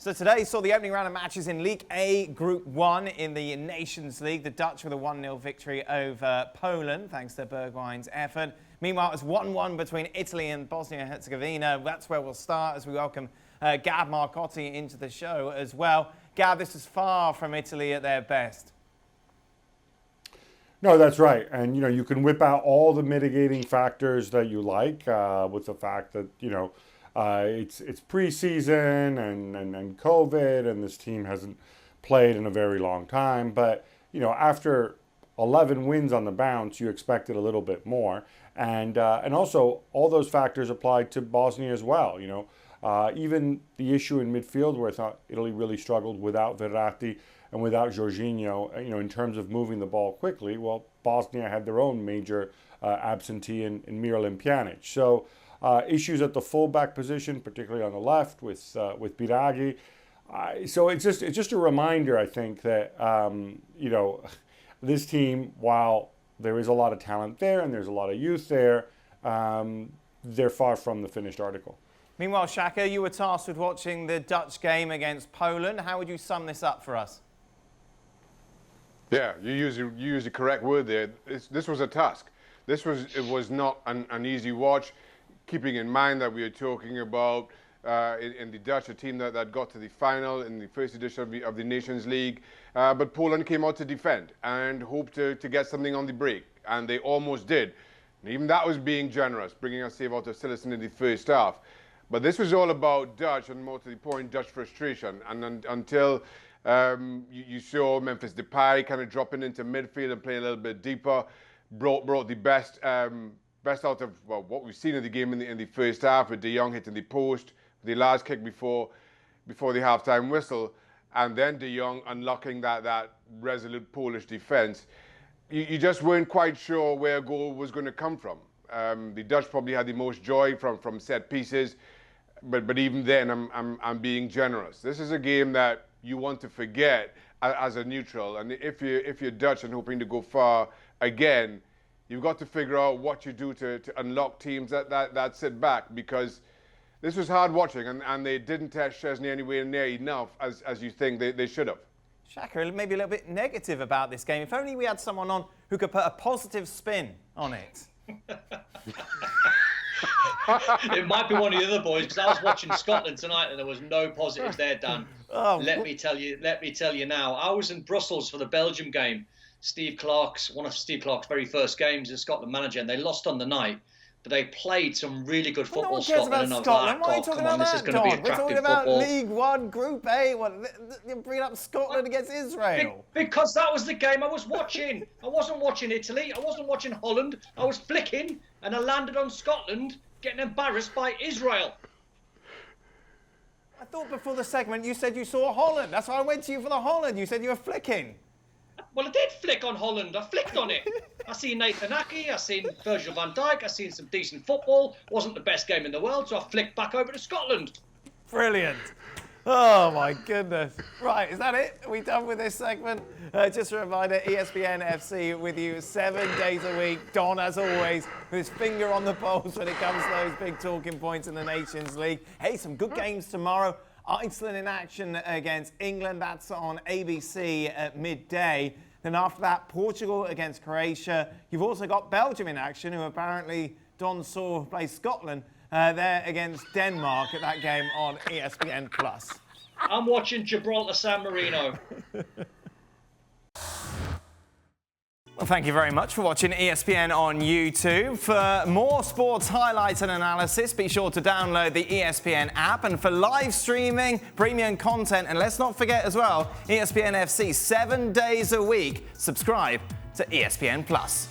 So today saw the opening round of matches in League A Group 1 in the Nations League. The Dutch with a 1-0 victory over Poland, thanks to Bergwijn's effort. Meanwhile, it's 1-1 between Italy and Bosnia Herzegovina. That's where we'll start as we welcome Gab Marcotti into the show as well. Gab, this is far from Italy at their best. No, that's right. And, you can whip out all the mitigating factors that you like with the fact that, it's preseason and COVID, and this team hasn't played in a very long time. But, after 11 wins on the bounce, you expected a little bit more. And also, all those factors applied to Bosnia as well. Even the issue in midfield, where I thought Italy really struggled without Verratti and without Jorginho, in terms of moving the ball quickly. Well, Bosnia had their own major absentee in Miralem Pjanic. So issues at the fullback position, particularly on the left with Biraghi. So it's just a reminder, I think, that this team, while there is a lot of talent there and there's a lot of youth there, they're far from the finished article. Meanwhile, Shaka, you were tasked with watching the Dutch game against Poland. How would you sum this up for us? Yeah, you use the correct word there. This was a task. It was not an easy watch, keeping in mind that we are talking about in the Dutch, a team that got to the final in the first edition of the Nations League. But Poland came out to defend and hoped to get something on the break, and they almost did. And even that was being generous, bringing a save out of Hutchison in the first half. But this was all about Dutch, and more to the point, Dutch frustration. And until you saw Memphis Depay kind of dropping into midfield and playing a little bit deeper, brought the best out of what we've seen in the game in the first half, with De Jong hitting the post, the last kick before the halftime whistle, and then De Jong unlocking that resolute Polish defence. You just weren't quite sure where a goal was going to come from. The Dutch probably had the most joy from set pieces, but even then, I'm being generous. This is a game that you want to forget as a neutral, and if you're Dutch and hoping to go far again, you've got to figure out what you do to unlock teams that sit back, because this was hard watching, and they didn't test Szczesny anywhere near enough as you think they should have. Shaka, maybe a little bit negative about this game. If only we had someone on who could put a positive spin on it. It might be one of the other boys, because I was watching Scotland tonight and there was no positives there, Dan. Oh, let me tell you now. I was in Brussels for the Belgium game. One of Steve Clarke's very first games as Scotland manager, and they lost on the night. But they played some really good football, Scotland. About Scotland. Why are you talking about this that, is going to be attractive We're talking about football. League 1, Group A. You're bringing up Scotland against Israel. Because that was the game I was watching. I wasn't watching Italy. I wasn't watching Holland. I was flicking, and I landed on Scotland, getting embarrassed by Israel. I thought before the segment you said you saw Holland. That's why I went to you for the Holland. You said you were flicking. Well, I did flick on Holland. I flicked on it. I seen Nathan Ake, I seen Virgil van Dijk, I seen some decent football. Wasn't the best game in the world, so I flicked back over to Scotland. Brilliant. Oh, my goodness. Right, is that it? Are we done with this segment? Just a reminder, ESPN FC with you 7 days a week. Don, as always, with his finger on the pulse when it comes to those big talking points in the Nations League. Hey, some good games tomorrow. Iceland in action against England. That's on ABC at midday. Then after that, Portugal against Croatia. You've also got Belgium in action, who apparently Don saw play Scotland. They're against Denmark at that game on ESPN+. I'm watching Gibraltar San Marino. Well, thank you very much for watching ESPN on YouTube. For more sports highlights and analysis, be sure to download the ESPN app. And for live streaming, premium content, and let's not forget as well, ESPN FC 7 days a week. Subscribe to ESPN+.